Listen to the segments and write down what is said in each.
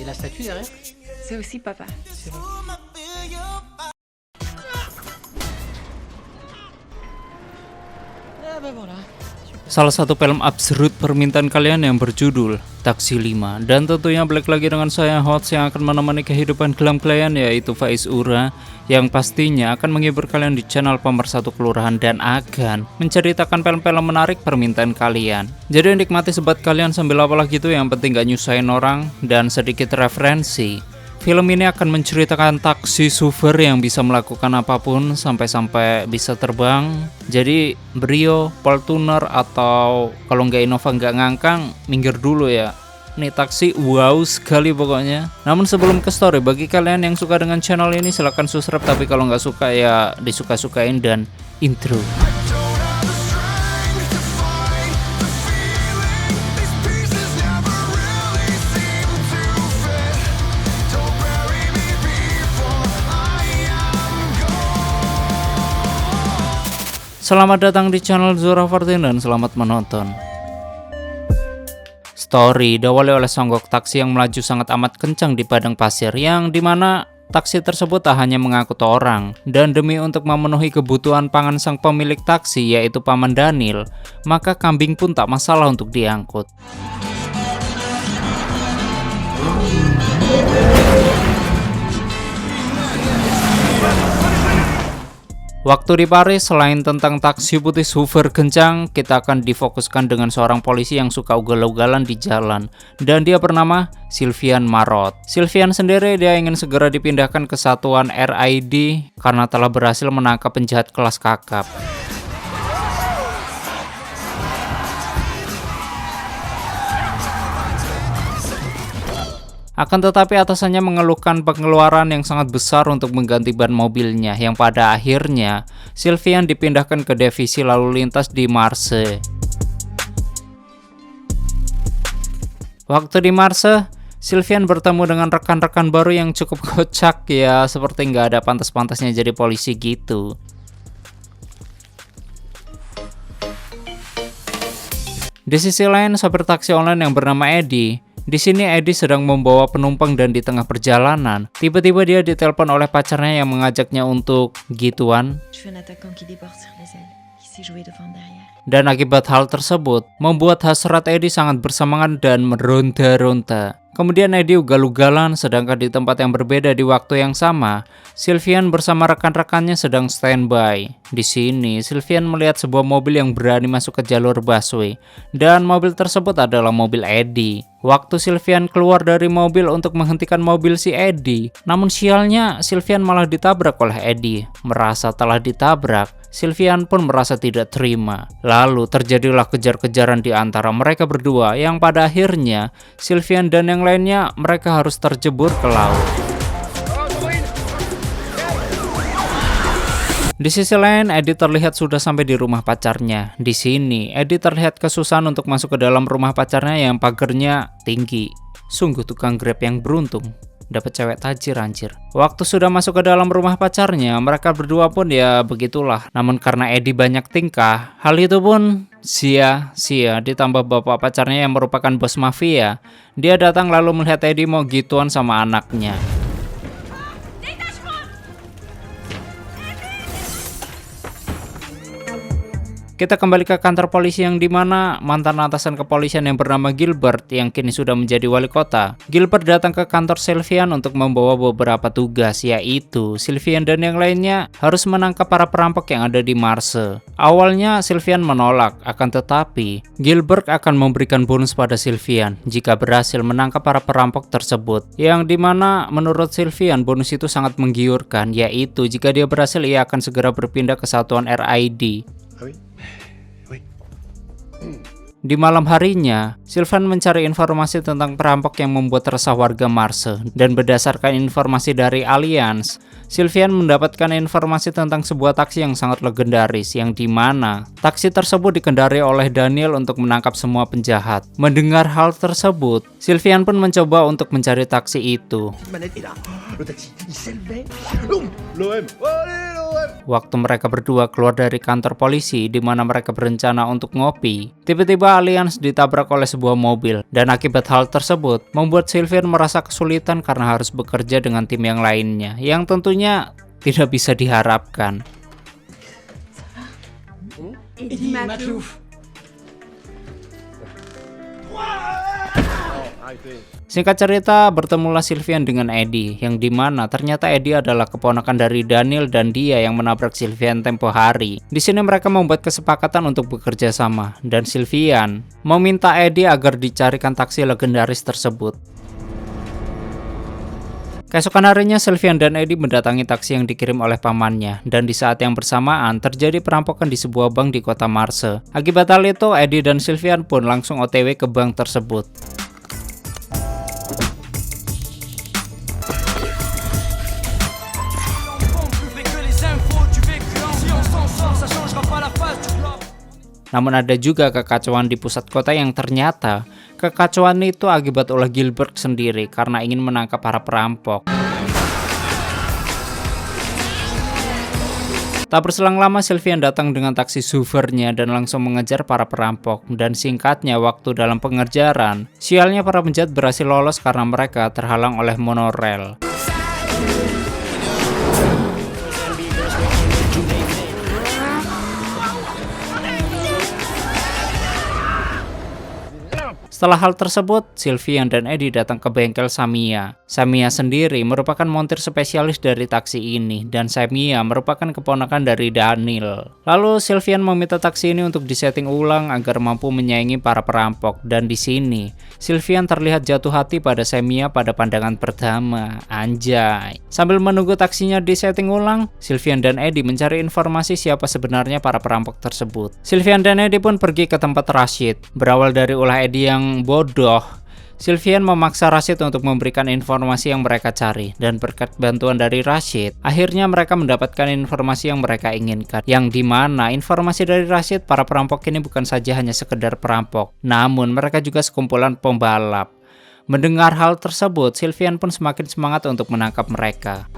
Et la statue derrière? C'est aussi papa. C'est bon. Ah bah voilà. Salah satu film absurd permintaan kalian yang berjudul Taksi 5. Dan tentunya balik lagi dengan saya Hots yang akan menemani kehidupan gelap kalian, yaitu Faiz Ura, yang pastinya akan menghibur kalian di channel Pemersatu Kelurahan dan akan menceritakan film-film menarik permintaan kalian. Jadi nikmati sebat kalian sambil apalah gitu, yang penting gak nyusahin orang dan sedikit referensi. Film ini akan menceritakan taksi super yang bisa melakukan apapun sampai-sampai bisa terbang. Jadi Brio, Fortuner, atau kalau nggak Innova nggak ngangkang, minggir dulu ya. Nih taksi wow sekali pokoknya. Namun sebelum ke story, bagi kalian yang suka dengan channel ini silahkan subscribe. Tapi kalau nggak suka ya disuka-sukain dan intro. Selamat datang di channel Zora 14 dan selamat menonton. Story diawali oleh songgok taksi yang melaju sangat amat kencang di padang pasir, yang dimana taksi tersebut tak hanya mengangkut orang, dan demi untuk memenuhi kebutuhan pangan sang pemilik taksi yaitu Paman Daniel, maka kambing pun tak masalah untuk diangkut. Waktu di Paris, selain tentang taksi putih super kencang, kita akan difokuskan dengan seorang polisi yang suka ugal-ugalan di jalan, dan dia bernama Sylvian Marot. Sylvian sendiri dia ingin segera dipindahkan ke satuan RID karena telah berhasil menangkap penjahat kelas kakap. Akan tetapi atasannya mengeluhkan pengeluaran yang sangat besar untuk mengganti ban mobilnya, yang pada akhirnya Sylvian dipindahkan ke divisi lalu lintas di Marseille. Waktu di Marseille, Sylvian bertemu dengan rekan-rekan baru yang cukup kocak ya, seperti nggak ada pantas-pantasnya jadi polisi gitu. Di sisi lain, sopir taksi online yang bernama Eddie. Di sini Eddie sedang membawa penumpang dan di tengah perjalanan, tiba-tiba dia ditelepon oleh pacarnya yang mengajaknya untuk gituan. Dan akibat hal tersebut, membuat hasrat Eddie sangat bersemangat dan meronta-ronta. Kemudian Eddie ugal-ugalan, sedangkan di tempat yang berbeda di waktu yang sama, Sylvian bersama rekan-rekannya sedang standby. Di sini, Sylvian melihat sebuah mobil yang berani masuk ke jalur busway, dan mobil tersebut adalah mobil Eddie. Waktu Sylvian keluar dari mobil untuk menghentikan mobil si Eddie, namun sialnya Sylvian malah ditabrak oleh Eddie. Merasa telah ditabrak, Sylvian pun merasa tidak terima. Lalu terjadilah kejar-kejaran di antara mereka berdua, yang pada akhirnya Sylvian dan yang lainnya mereka harus terjebur ke laut. Di sisi lain, Eddie terlihat sudah sampai di rumah pacarnya. Di sini, Eddie terlihat kesusahan untuk masuk ke dalam rumah pacarnya yang pagernya tinggi. Sungguh tukang Grab yang beruntung. Dapat cewek tajir anjir. Waktu sudah masuk ke dalam rumah pacarnya, mereka berdua pun ya begitulah. Namun karena Eddie banyak tingkah, hal itu pun sia-sia. Ditambah bapak pacarnya yang merupakan bos mafia, dia datang lalu melihat Eddie mau gituan sama anaknya. Kita kembali ke kantor polisi yang dimana mantan atasan kepolisian yang bernama Gilbert yang kini sudah menjadi wali kota. Gilbert datang ke kantor Sylvian untuk membawa beberapa tugas, yaitu Sylvian dan yang lainnya harus menangkap para perampok yang ada di Marseille. Awalnya Sylvian menolak, akan tetapi Gilbert akan memberikan bonus pada Sylvian jika berhasil menangkap para perampok tersebut. Yang dimana menurut Sylvian bonus itu sangat menggiurkan, yaitu jika dia berhasil ia akan segera berpindah ke satuan RID. Di malam harinya, Sylvian mencari informasi tentang perampok yang membuat resah warga Marseille, dan berdasarkan informasi dari Allianz, Sylvian mendapatkan informasi tentang sebuah taksi yang sangat legendaris, yang dimana taksi tersebut dikendarai oleh Daniel untuk menangkap semua penjahat. Mendengar hal tersebut, Sylvian pun mencoba untuk mencari taksi itu. Waktu mereka berdua keluar dari kantor polisi di mana mereka berencana untuk ngopi, tiba-tiba Alliance ditabrak oleh sebuah mobil dan akibat hal tersebut membuat Sylvian merasa kesulitan karena harus bekerja dengan tim yang lainnya yang tentunya tidak bisa diharapkan. Singkat cerita, bertemulah Sylvian dengan Eddie, yang dimana ternyata Eddie adalah keponakan dari Daniel dan dia yang menabrak Sylvian tempo hari. Di sini mereka membuat kesepakatan untuk bekerja sama, dan Sylvian meminta Eddie agar dicarikan taksi legendaris tersebut. Keesokan harinya, Sylvian dan Eddie mendatangi taksi yang dikirim oleh pamannya, dan di saat yang bersamaan terjadi perampokan di sebuah bank di kota Marse. Akibat hal itu, Eddie dan Sylvian pun langsung OTW ke bank tersebut. Namun ada juga kekacauan di pusat kota yang ternyata kekacauan itu akibat ulah Gilbert sendiri karena ingin menangkap para perampok. Tak berselang lama, Sylvian datang dengan taksi SUV-nya dan langsung mengejar para perampok. Dan singkatnya, waktu dalam pengejaran, sialnya para penjahat berhasil lolos karena mereka terhalang oleh monorail. Setelah hal tersebut, Sylvian dan Eddie datang ke bengkel Samia. Samia sendiri merupakan montir spesialis dari taksi ini, dan Samia merupakan keponakan dari Daniel. Lalu Sylvian meminta taksi ini untuk disetting ulang agar mampu menyaingi para perampok. Dan di sini, Sylvian terlihat jatuh hati pada Samia pada pandangan pertama. Anjay. Sambil menunggu taksinya disetting ulang, Sylvian dan Eddie mencari informasi siapa sebenarnya para perampok tersebut. Sylvian dan Eddie pun pergi ke tempat Rashid. Berawal dari ulah Eddie yang bodoh, Sylvian memaksa Rashid untuk memberikan informasi yang mereka cari, dan berkat bantuan dari Rashid, akhirnya mereka mendapatkan informasi yang mereka inginkan, yang dimana informasi dari Rashid, para perampok ini bukan saja hanya sekedar perampok, namun mereka juga sekumpulan pembalap. Mendengar hal tersebut, Sylvian pun semakin semangat untuk menangkap mereka.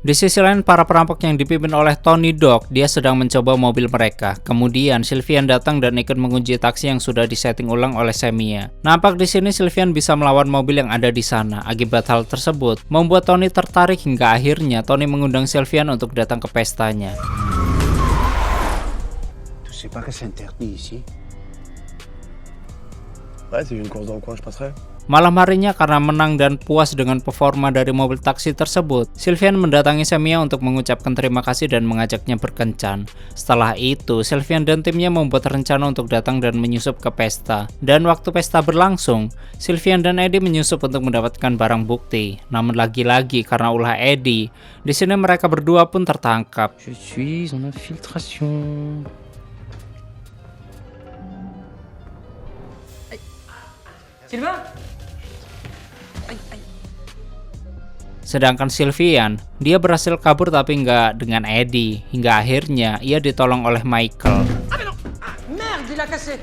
Di sisi lain, para perampok yang dipimpin oleh Tony Dog, dia sedang mencoba mobil mereka. Kemudian Sylvian datang dan ikut mengunci taksi yang sudah disetting ulang oleh Samia. Nampak di sini Sylvian bisa melawan mobil yang ada di sana. Akibat hal tersebut, membuat Tony tertarik hingga akhirnya Tony mengundang Sylvian untuk datang ke pestanya. Tu sais pas que c'est interdit ici? Ouais, c'est une course dans le coin, je passerai. Malam harinya, karena menang dan puas dengan performa dari mobil taksi tersebut, Sylvian mendatangi Samia untuk mengucapkan terima kasih dan mengajaknya berkencan. Setelah itu, Sylvian dan timnya membuat rencana untuk datang dan menyusup ke pesta. Dan waktu pesta berlangsung, Sylvian dan Eddie menyusup untuk mendapatkan barang bukti. Namun lagi-lagi karena ulah Eddie, di sini mereka berdua pun tertangkap. Je suis en infiltration. Sylvain? Sedangkan Sylvian, dia berhasil kabur tapi nggak dengan Eddie. Hingga akhirnya ia ditolong oleh Michael. Ah mais non! Ah merde, il a cassé!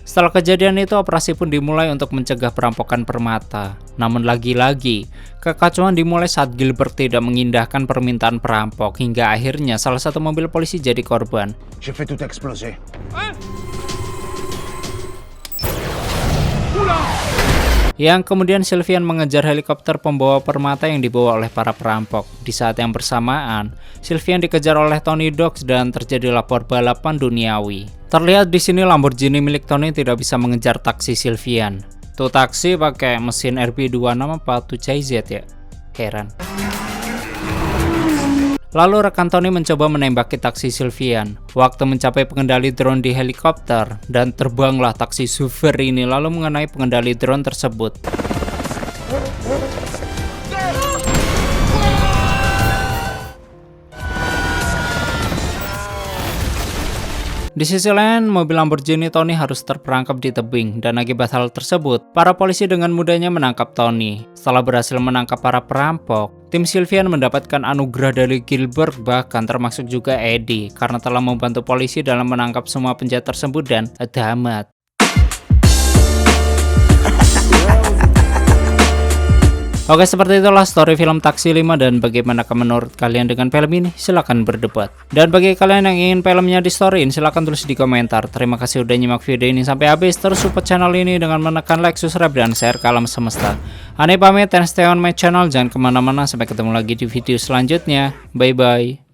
Setelah kejadian itu, operasi pun dimulai untuk mencegah perampokan permata. Namun lagi-lagi, kekacauan dimulai saat Gilbert tidak mengindahkan permintaan perampok. Hingga akhirnya salah satu mobil polisi jadi korban. J'ai fait tout exploser. Yang kemudian Sylvian mengejar helikopter pembawa permata yang dibawa oleh para perampok. Di saat yang bersamaan, Sylvian dikejar oleh Tony Dogs dan terjadilah balapan duniawi. Terlihat di sini Lamborghini milik Tony tidak bisa mengejar taksi Sylvian. Tuh taksi pakai mesin RB26 apa 2CZ ya? Heran. Lalu rekan Tony mencoba menembaki taksi Sylvian. Waktu mencapai pengendali drone di helikopter, dan terbanglah taksi SUV ini lalu mengenai pengendali drone tersebut. Di sisi lain, mobil Lamborghini Tony harus terperangkap di tebing, dan akibat hal tersebut, para polisi dengan mudahnya menangkap Tony. Setelah berhasil menangkap para perampok, tim Sylvian mendapatkan anugerah dari Gilbert, bahkan termasuk juga Eddie, karena telah membantu polisi dalam menangkap semua penjahat tersebut dan tamat. Oke, seperti itulah story film Taksi 5, dan bagaimanakah menurut kalian dengan film ini? Silahkan berdebat. Dan bagi kalian yang ingin filmnya di storyin, silahkan tulis di komentar. Terima kasih udah nyimak video ini sampai habis. Terus support channel ini dengan menekan like, subscribe, dan share ke alam semesta. Aneh pamit and stay on my channel. Jangan kemana-mana. Sampai ketemu lagi di video selanjutnya. Bye-bye.